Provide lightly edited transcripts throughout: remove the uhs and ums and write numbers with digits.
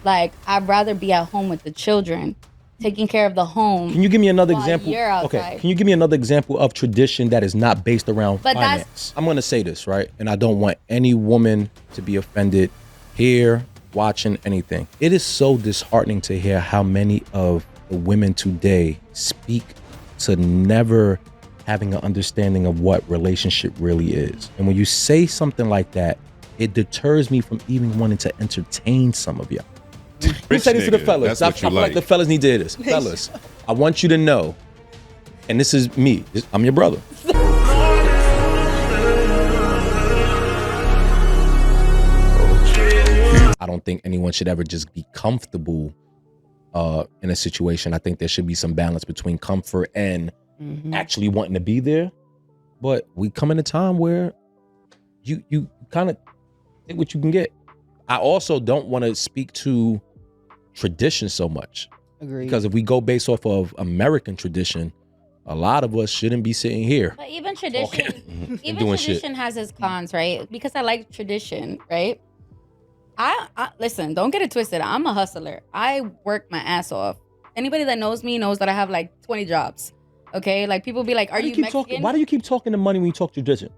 Like, I'd rather be at home with the children, taking care of the home. Can you give me another example? You're outside. Okay. Can you give me another example of tradition that is not based around finance? I'm going to say this, right? And I don't want any woman to be offended here, watching anything. It is so disheartening to hear how many of the women today speak to never having an understanding of what relationship really is. And when you say something like that, it deters me from even wanting to entertain some of y'all. Who say this to the fellas? I feel like the fellas need to hear this. Fellas, I want you to know, and this is me, I'm your brother. I don't think anyone should ever just be comfortable in a situation. I think there should be some balance between comfort and actually wanting to be there. But we come in a time where you kind of get what you can get. I also don't want to speak to tradition so much. Agreed. Because if we go based off of American tradition, a lot of us shouldn't be sitting here. But even tradition, tradition has its cons, right? Because I like tradition, right? I listen, don't get it twisted. I'm a hustler. I work my ass off. Anybody that knows me knows that I have like 20 jobs. Okay, like people be like, "Are you Mexican?" Why do you keep talking to money when you talk tradition?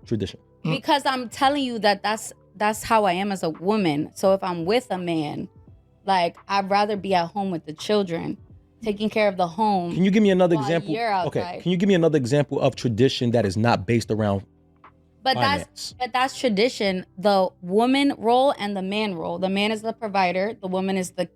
Because I'm telling you that that's how I am as a woman. So if I'm with a man, like, I'd rather be at home with the children, taking care of the home. Can you give me another example? You're outside. Okay. Can you give me another example of tradition that is not based around finance? That's tradition. The woman role and the man role. The man is the provider. The woman is the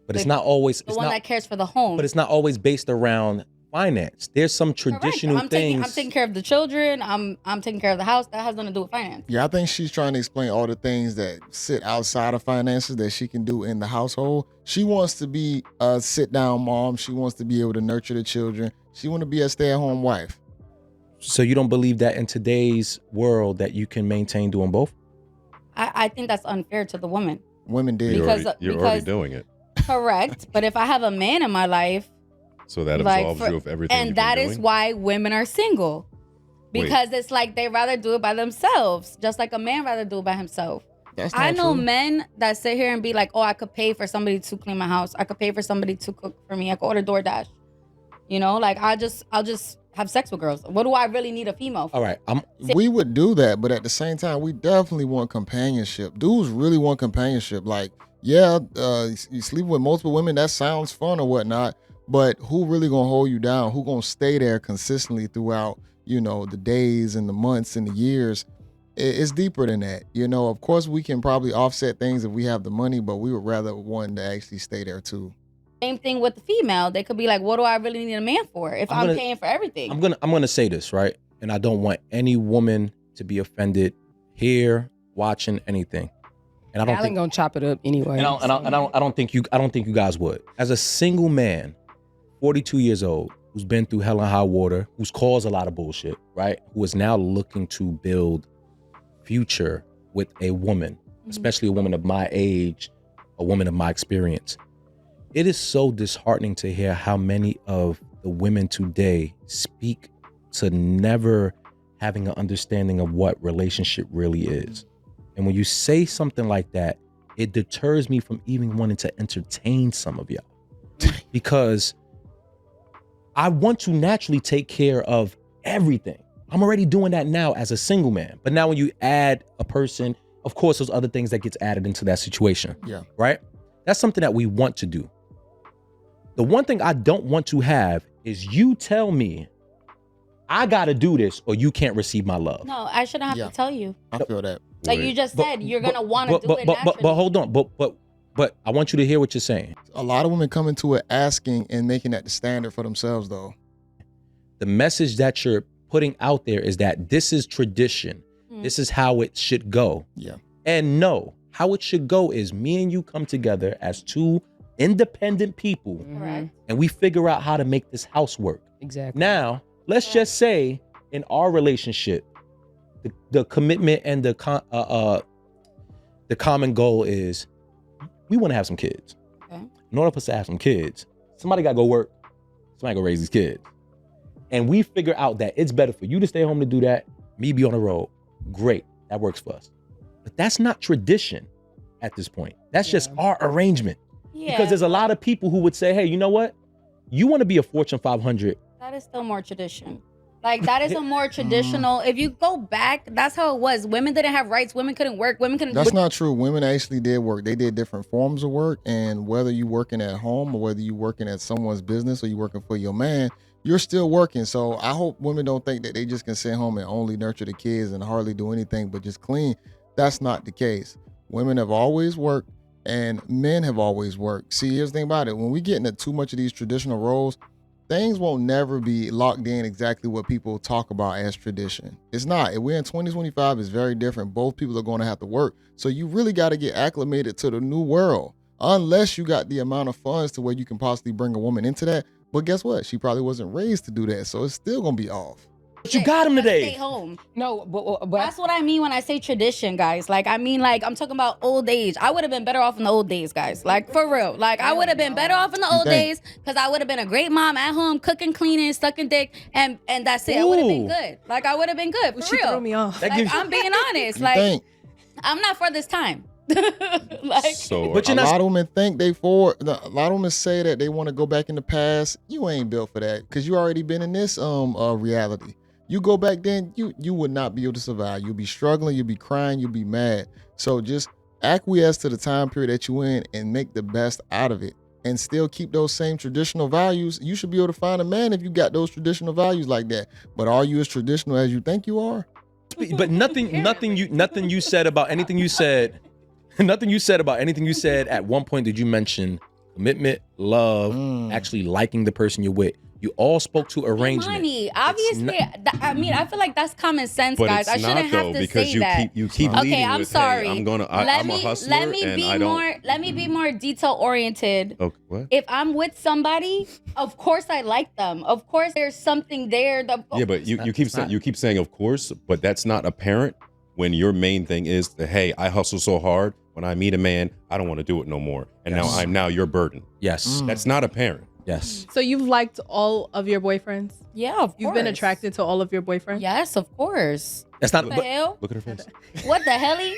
it's not always the one that cares for the home. But it's not always based around finance. There's some traditional things. I'm taking care of the children. I'm taking care of the house. That has nothing to do with finance. Yeah, I think she's trying to explain all the things that sit outside of finances that she can do in the household. She wants to be a sit-down mom. She wants to be able to nurture the children. She wants to be a stay-at-home wife. So you don't believe that in today's world that you can maintain doing both? I think that's unfair to the woman. Women did. You're already doing it. Correct. But if I have a man in my life, so that absolves you of everything. And that is why women are single. Because it's like they rather do it by themselves, just like a man rather do it by himself. I know men that sit here and be like, "Oh, I could pay for somebody to clean my house. I could pay for somebody to cook for me. I could order DoorDash." You know, like I'll just have sex with girls. What do I really need a female for? All right. We would do that, but at the same time, we definitely want companionship. Dudes really want companionship. Like, yeah, you sleep with multiple women, that sounds fun or whatnot, but who really gonna hold you down? Who gonna stay there consistently throughout, the days and the months and the years? It's deeper than that. Of course, we can probably offset things if we have the money, but we would rather one to actually stay there too. Same thing with the female. They could be like, what do I really need a man for if I'm paying for everything? I'm gonna say this, right? And I don't want any woman to be offended here, watching anything. And I don't think gonna chop it up anyway. And I don't think you guys would. As a single man, 42 years old, who's been through hell and high water, who's caused a lot of bullshit, right? Who is now looking to build future with a woman, especially a woman of my age, a woman of my experience. It is so disheartening to hear how many of the women today speak to never having an understanding of what relationship really is. And when you say something like that, it deters me from even wanting to entertain some of y'all. Because I want to naturally take care of everything. I'm already doing that now as a single man. But now when you add a person, of course, there's other things that gets added into that situation. Yeah. Right? That's something that we want to do. The one thing I don't want to have is you tell me I got to do this or you can't receive my love. No, I shouldn't have to tell you. I feel that. Like you just said, you're going to want to do it naturally. But hold on. But I want you to hear what you're saying. A lot of women come into it asking and making that the standard for themselves, though. The message that you're putting out there is that this is tradition. This is how it should go. Yeah. And no, how it should go is me and you come together as two independent people. Correct. And we figure out how to make this house work. Exactly. Now, let's just say in our relationship, the commitment and the common goal is we want to have some kids. Okay. In order for us to have some kids, somebody got to go work. Somebody got to raise these kids. And we figure out that it's better for you to stay home to do that, me be on the road. Great. That works for us. But that's not tradition at this point. That's just our arrangement. Because there's a lot of people who would say, hey, you know what? You want to be a Fortune 500. That is still more tradition. Like, that is a more traditional. If you go back, that's how it was. Women didn't have rights. Women couldn't work. Women couldn't. That's not true. Women actually did work. They did different forms of work. And whether you working at home or whether you working at someone's business or you working for your man, you're still working. So I hope women don't think that they just can sit home and only nurture the kids and hardly do anything but just clean. That's not the case. Women have always worked and men have always worked. See, here's the thing about it. When we get into too much of these traditional roles, things won't never be locked in exactly what people talk about as tradition. It's not. If we're in 2025, it's very different. Both people are going to have to work. So you really got to get acclimated to the new world, unless you got the amount of funds to where you can possibly bring a woman into that. But guess what? She probably wasn't raised to do that. So it's still going to be off. But you got him today. Stay home. No, but that's what I mean when I say tradition, guys. Like, I mean, like, I'm talking about old age. I would have been better off in the old days, guys. Like, for real. Like, I would have been better off in the old days because I would have been a great mom at home, cooking, cleaning, sucking dick, and that's it. I would have been good. Like, I would have been good, for she real. threw me off. Like, I'm being honest. Like, I'm not for this time. Like, so, but a lot of women think a lot of women say that they want to go back in the past. You ain't built for that because you already been in this reality. You go back then, you would not be able to survive. You'll be struggling, you'll be crying, you'll be mad. So just acquiesce to the time period that you're in and make the best out of it and still keep those same traditional values. You should be able to find a man if you got those traditional values like that. But are you as traditional as you think you are? But nothing you said about anything you said. Nothing you said about anything you said at one point did you mention commitment, love, actually liking the person you're with. You all spoke to arrangement. Money, obviously. I mean, I feel like that's common sense, but guys. I shouldn't have to say that. You keep leading okay, I'm with, sorry. Hey, I'm a hustler. Let me be more detail oriented. Okay, what? If I'm with somebody, of course I like them. Of course, there's something there. Yeah, but you keep saying of course, but that's not apparent when your main thing is that, hey, I hustle so hard. When I meet a man, I don't want to do it no more, and now your burden. Yes, that's not apparent. Yes. So you've liked all of your boyfriends? Yeah, of course. You've been attracted to all of your boyfriends? Yes, of course. That's not what the hell? Look at her face. What the helly?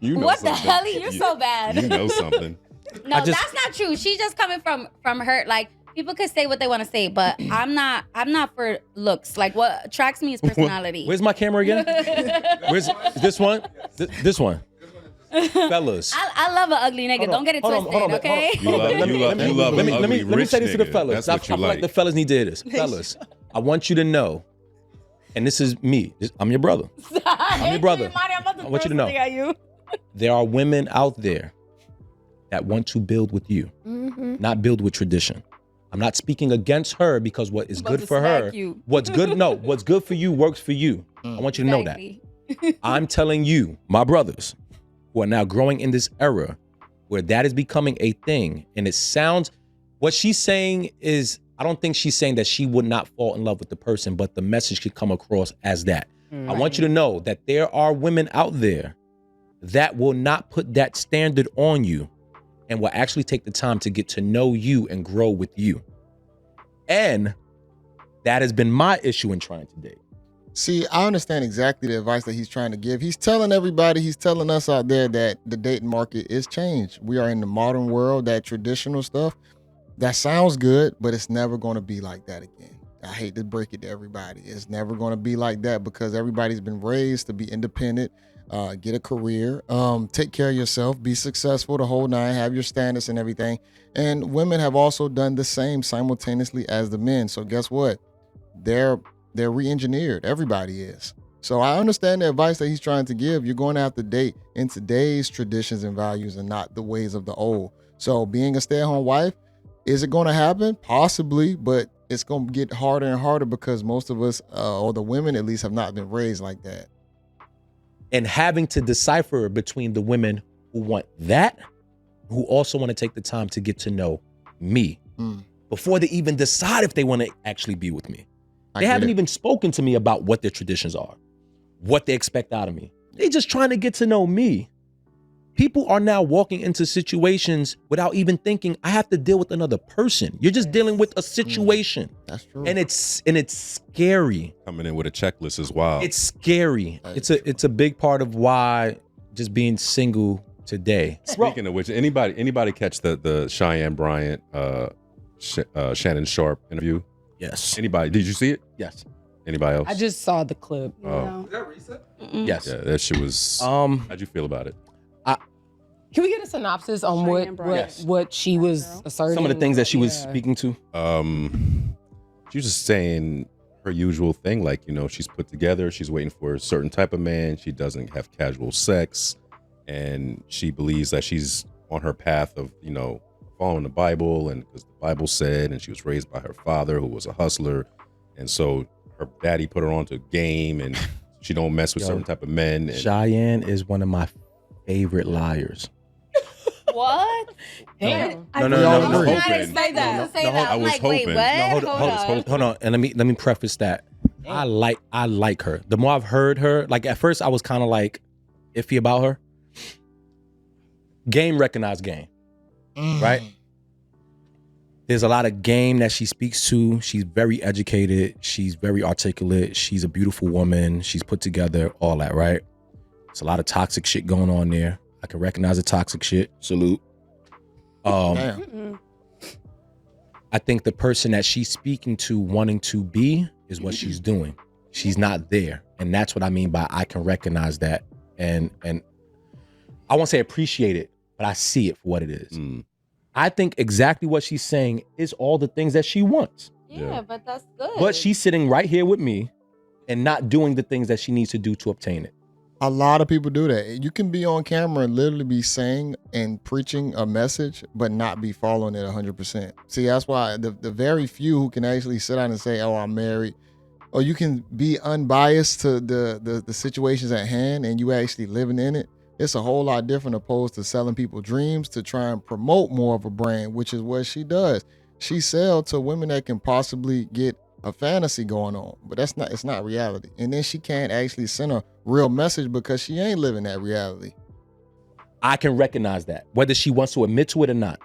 You know what something. the helly? You're so bad. You know something. No, that's not true. She's just coming from her. Like, people can say what they want to say, but I'm not for looks. Like, what attracts me is personality. Where's my camera again? Where's this one? This one. Fellas, I love an ugly nigga. Don't get it twisted, okay? You love let me say this to the fellas. That's what I feel like the fellas need to hear this. Fellas, I want you to know, and this is me. I'm your brother. I'm your brother. I want you to know. There are women out there that want to build with you, not build with tradition. I'm not speaking against her because what is good for her, what's good for you works for you. I want you to know that. I'm telling you, my brothers, who are now growing in this era where that is becoming a thing. And it sounds, what she's saying is, I don't think she's saying that she would not fall in love with the person, but the message could come across as that. I want you to know that there are women out there that will not put that standard on you and will actually take the time to get to know you and grow with you. And that has been my issue in trying to date. See, I understand exactly the advice that he's trying to give. He's telling everybody, he's telling us out there that the dating market is changed. We are in the modern world, that traditional stuff, that sounds good, but it's never going to be like that again. I hate to break it to everybody. It's never going to be like that because everybody's been raised to be independent, get a career, take care of yourself, be successful, the whole nine, have your status and everything. And women have also done the same simultaneously as the men. So guess what? They're re-engineered. Everybody is. So I understand the advice that he's trying to give. You're going to have to date in today's traditions and values and not the ways of the old. So being a stay-at-home wife, is it going to happen? Possibly, but it's going to get harder and harder because most of us, or the women at least, have not been raised like that. And having to decipher between the women who want that, who also want to take the time to get to know me before they even decide if they want to actually be with me. They haven't even spoken to me about what their traditions are, what they expect out of me. They're just trying to get to know me. People are now walking into situations without even thinking, I have to deal with another person. You're just dealing with a situation. That's true. And it's scary. Coming in with a checklist is wild. It's scary. It's a big part of why just being single today. Speaking of which, anybody catch the Cheyenne Bryant, Shannon Sharp interview? Yes. Anybody? Did you see it? Yes. Anybody else? I just saw the clip. Oh. Is that recent? Yes. Yeah, that shit was. How'd you feel about it? Can we get a synopsis on what she was asserting? Some of the things that she was speaking to. She was just saying her usual thing, like, she's put together, she's waiting for a certain type of man, she doesn't have casual sex, and she believes that she's on her path of, following the Bible, and because the Bible said, and she was raised by her father who was a hustler, and so her daddy put her onto game, and she don't mess with certain type of men. And Cheyenne is one of my favorite liars. What? Damn. No. I was I hoping. say that. I was hoping. Hold on. And let me preface that. I like her. The more I've heard her, like at first I was kind of like iffy about her. Game recognized game. Right? There's a lot of game that she speaks to. She's very educated. She's very articulate. She's a beautiful woman. She's put together, all that, right? There's a lot of toxic shit going on there. I can recognize the toxic shit. Salute. Damn. I think the person that she's speaking to, wanting to be, is what she's doing. She's not there. And that's what I mean by I can recognize that. And I won't say appreciate it, but I see it for what it is. I think exactly what she's saying is all the things that she wants. Yeah, but that's good. But she's sitting right here with me and not doing the things that she needs to do to obtain it. A lot of people do that. You can be on camera and literally be saying and preaching a message, but not be following it 100%. See, that's why the very few who can actually sit down and say, oh, I'm married, or you can be unbiased to the situations at hand and you actually living in it. It's a whole lot different opposed to selling people dreams to try and promote more of a brand, which is what she does. She sells to women that can possibly get a fantasy going on, but it's not reality. And then she can't actually send a real message because she ain't living that reality. I can recognize that, whether she wants to admit to it or not.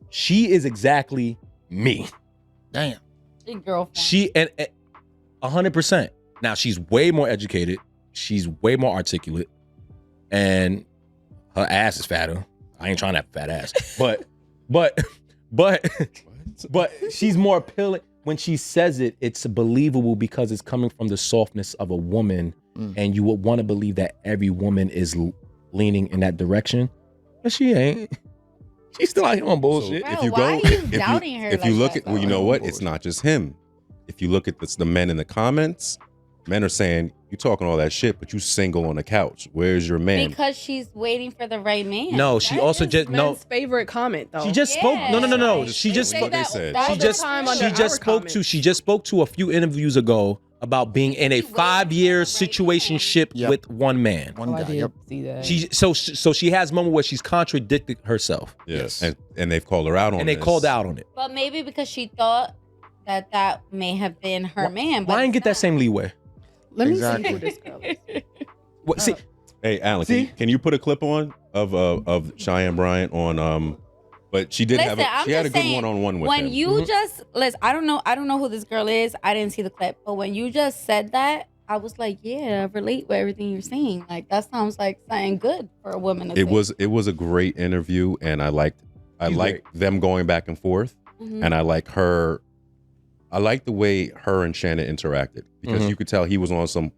She is exactly me. Damn. Your girlfriend. She and 100%. Now she's way more educated. She's way more articulate, and her ass is fatter. I ain't trying to have a fat ass, but she's more appealing. When she says it, it's believable because it's coming from the softness of a woman, and you would want to believe that every woman is leaning in that direction, but she ain't. She's still out here on bullshit. Bro, why are you doubting her If you like look that, at, well, you know what? It's not just him. If you look at the men in the comments, men are saying, you talking all that shit, but you single on the couch. Where's your man? Because she's waiting for the right man. No, she also just Men's favorite comment though. She just spoke. No. Right. She just They spoke. say that said. all She the just time she under just our spoke comments. to. She just spoke to a few interviews ago about being in a 5-year situationship Yep. with one man. One Oh, I guy. did Yep. see that. She so she has a moment where she's contradicted herself, Yes. And they've called her out on and they this. called out on it. But maybe because she thought that may have been her man. But Why didn't it's get that not. same leeway? Let me Exactly. see who this girl is. What, see, Hey, Alan, See? can you put a clip on of Cheyenne Bryant on but she did Listen, she had a good one-on-one with when him. you just listen, I don't know who this girl is. I didn't see the clip, but when you just said that, I was like, yeah, I relate with everything you're saying. Like that sounds like something good for a woman to say. It was a great interview, and I liked great. them going back and forth, Mhm. and I like the way her and Shannon interacted because Mhm. you could tell he was on some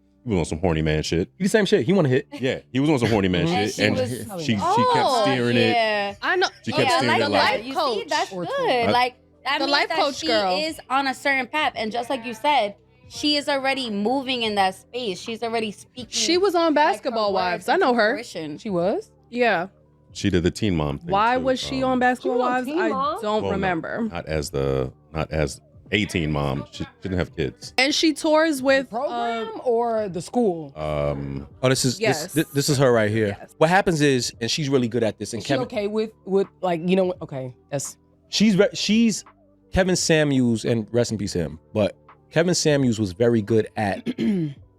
horny man shit. he the same shit. He want to hit. Yeah, he was on some horny man And shit, she and was- she kept Oh, steering it. yeah. I know. She kept Yeah, I steering like it that. like You coach see, that's or good. two. Like that The means life that coach she girl. is on a certain path, and just like you said, she is already moving in that space. She's already speaking. She was on like, her Basketball words Wives. I know into her. fruition. She was? Yeah. she did the Teen Mom thing. Why too. was she on Basketball She was on Wives? Teen I Mom? don't Well, no, remember. not as a teen mom. She didn't have kids. And she tours with Program or the school? Oh, this is Yes. this is her right here. Yes. What happens is, and she's really good at this. And Is she Kevin, okay with like, you know what? Okay, that's she's Kevin Samuels, and rest in peace to him. But Kevin Samuels was very good at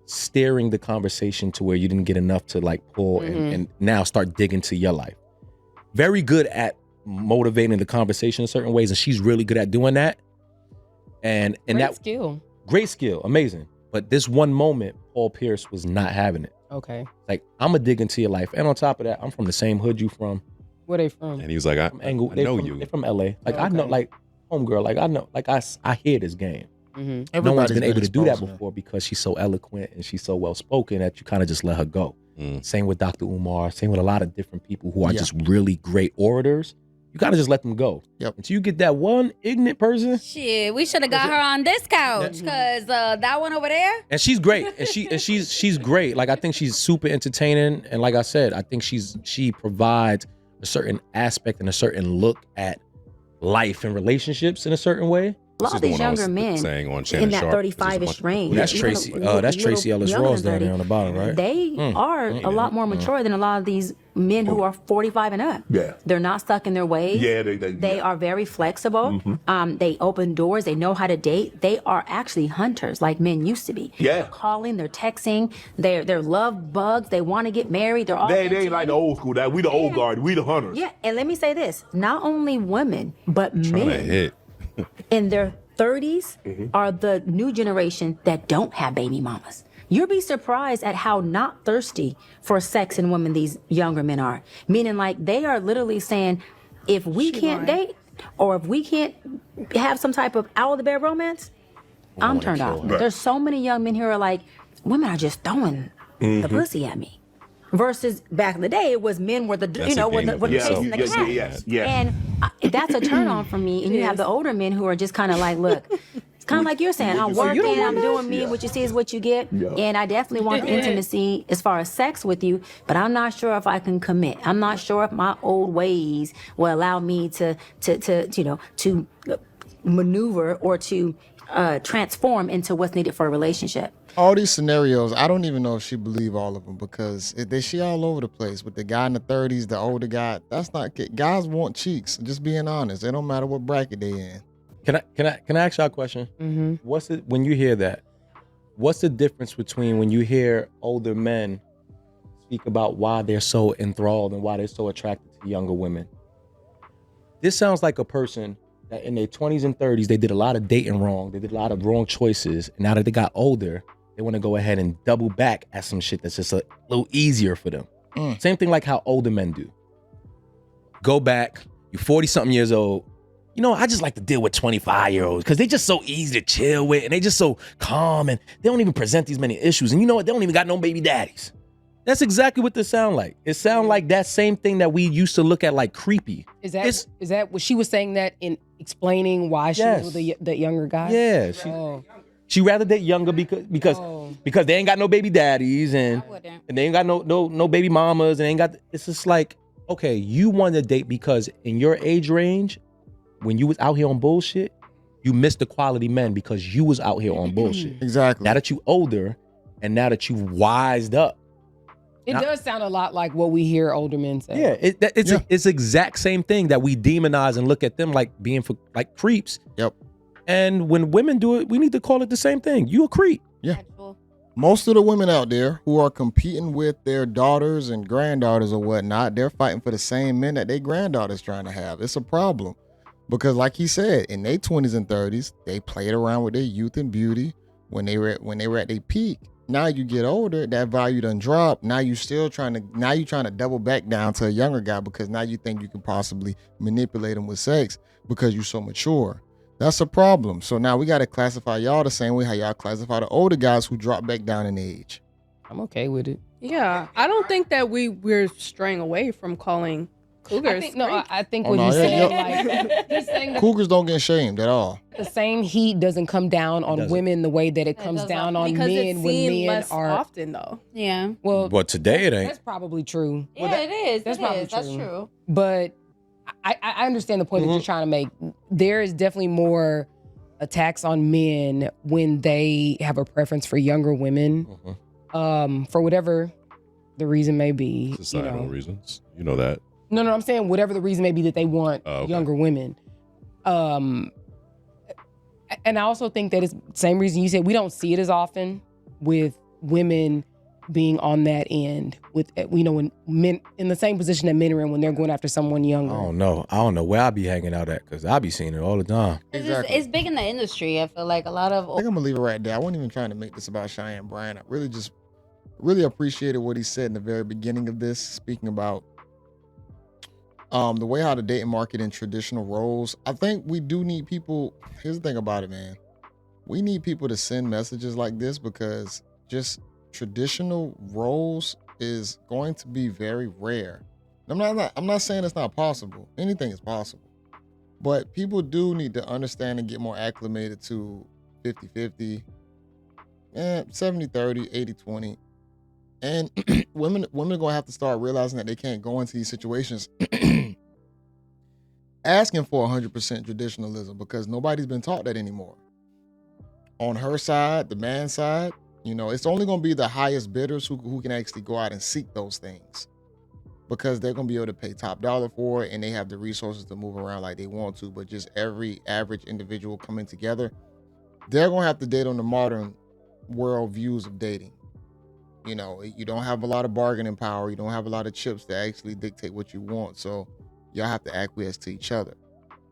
steering the conversation to where you didn't get enough to like pull and now start digging to your life. Very good at motivating the conversation in certain ways, and she's really good at doing that. And great that skill. great skill, amazing. But this one moment, Paul Pierce was not having it. Okay. Like, I'm going to dig into your life. And on top of that, I'm from the same hood you from. Where they from? And he was like, I know you. They're from LA. Like, Oh, I know, okay. like, homegirl, like, I know, like, I hear this game. Mm-hmm. No one's been able to do that exposed, man. before because she's so eloquent and she's so well spoken that you kind of just let her go. Same with Dr. Umar. Same with a lot of different people who are just really great orators. You kind of just let them go. Yep. Until you get that one ignorant person. Shit, we should have got her on this couch because that one over there. And she's great. And she's great. Like, I think she's super entertaining. And like I said, I think she provides a certain aspect and a certain look at life and relationships in a certain way. A lot of these younger men in that 35-ish range. That's Tracy. That's Tracy Ellis Ross down there on the bottom, right? They are a lot more mature than a lot of these men who are 45 and up. Yeah. They're not stuck in their ways. Yeah, they are very flexible. They open doors. They know how to date. They are actually hunters like men used to be. Yeah. They're calling, they're texting, they're love bugs. They want to get married. They're all They ain't like the old school. That we the old guard. We the hunters. Yeah, and let me say this: not only women, but Trying to men hit. in their 30s are the new generation that don't have baby mamas. You'll be surprised at how not thirsty for sex and women these younger men are. Meaning, like, they are literally saying, if we can't date or if we can't have some type of out of the bed romance, I'm turned off. Right. There's so many young men here who are like, women are just throwing the pussy at me. Versus back in the day, it was men were the That's a game were for chasing the cat. Yes. And that's a turn on for me. And you have the older men who are just kind of like, look, it's kind of like you're saying, I'm working, I'm doing me, what you see is what you get. And I definitely want the intimacy as far as sex with you, but I'm not sure if I can commit. I'm not sure if my old ways will allow me to maneuver or to transform into what's needed for a relationship. All these scenarios, I don't even know if she believe all of them because she all over the place with the guy in the 30s, the older guy. That's not guys want cheeks. Just being honest, it don't matter what bracket they in. Can I ask y'all a question? Mm-hmm. What's it when you hear that? What's the difference between when you hear older men speak about why they're so enthralled and why they're so attracted to younger women? This sounds like a person that in their 20s and 30s, they did a lot of dating wrong. They did a lot of wrong choices. And now that they got older, they want to go ahead and double back at some shit that's just a little easier for them. Same thing like how older men do. Go back, you're 40-something years old. You know, I just like to deal with 25-year-olds because they're just so easy to chill with and they just so calm and they don't even present these many issues. And you know what? They don't even got no baby daddies. That's exactly what this sound like. It sound like that same thing that we used to look at like creepy. Is that what she was saying that in explaining why she was with the younger guy? Yeah, she rather date younger because they ain't got no baby daddies and they ain't got no baby mamas and they ain't got. It's just like, okay, you want to date because in your age range, when you was out here on bullshit, you missed the quality men because you was out here on bullshit. Exactly. Now that you older and now that you wised up. It does sound a lot like what we hear older men say. Yeah, it's exact same thing that we demonize and look at them like being like creeps. Yep. And when women do it, we need to call it the same thing. You a creep. Yeah. Most of the women out there who are competing with their daughters and granddaughters or whatnot, they're fighting for the same men that their granddaughters trying to have. It's a problem. Because like he said, in their 20s and 30s, they played around with their youth and beauty when they were at their peak. Now you get older, that value done dropped. Now you trying to double back down to a younger guy because now you think you can possibly manipulate him with sex because you're so mature. That's a problem. So now we got to classify y'all the same way how y'all classify the older guys who drop back down in age. I'm okay with it. Yeah, I don't think that we're straying away from calling cougars. I think what he's saying, he's saying that Cougars don't get shamed at all. the same heat doesn't come down on women the way that it comes down on because men it's when seen men less are often though. Yeah. well. But today it ain't. That's probably true. Yeah, it is. That's It probably is. That's true. true. But I understand the point that you're trying to make. There is definitely more attacks on men when they have a preference for younger women, for whatever the reason may be. Societal reasons. You know that. No, I'm saying whatever the reason may be that they want younger women. And I also think that it's the same reason you said we don't see it as often with women being on that end with, when men in the same position that men are in when they're going after someone younger. I don't know where I be hanging out at because I be seeing it all the time. It's big in the industry. I feel like a lot of. I think I'm gonna leave it right there. I wasn't even trying to make this about Cheyenne Bryant. I really just really appreciated what he said in the very beginning of this, speaking about the way how the dating market and traditional roles. I think we do need people. Here's the thing about it, man. We need people to send messages like this, because just traditional roles is going to be very rare. I'm not saying it's not possible. Anything is possible. But people do need to understand and get more acclimated to 50-50, 70-30, 80-20. And women are going to have to start realizing that they can't go into these situations asking for 100% traditionalism, because nobody's been taught that anymore. On her side, the man's side, it's only going to be the highest bidders who can actually go out and seek those things, because they're going to be able to pay top dollar for it, and they have the resources to move around like they want to. But just every average individual coming together, they're going to have to date on the modern world views of dating. You don't have a lot of bargaining power. You don't have a lot of chips to actually dictate what you want. So y'all have to acquiesce to each other.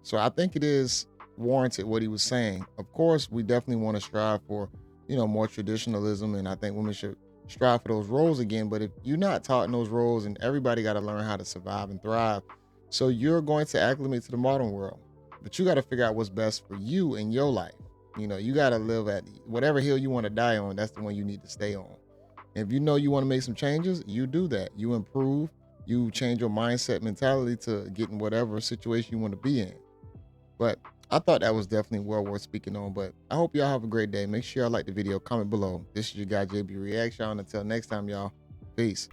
So I think it is warranted what he was saying. Of course, we definitely want to strive for, more traditionalism. And I think women should strive for those roles again. But if you're not taught in those roles, and everybody got to learn how to survive and thrive. So you're going to acclimate to the modern world. But you got to figure out what's best for you in your life. You got to live at whatever hill you want to die on. That's the one you need to stay on. If you know you want to make some changes, you do that. You improve. You change your mindset mentality to get in whatever situation you want to be in. But I thought that was definitely well worth speaking on. But I hope y'all have a great day. Make sure y'all like the video, comment below. This is your guy, JayBReacts, y'all. Until next time, y'all. Peace.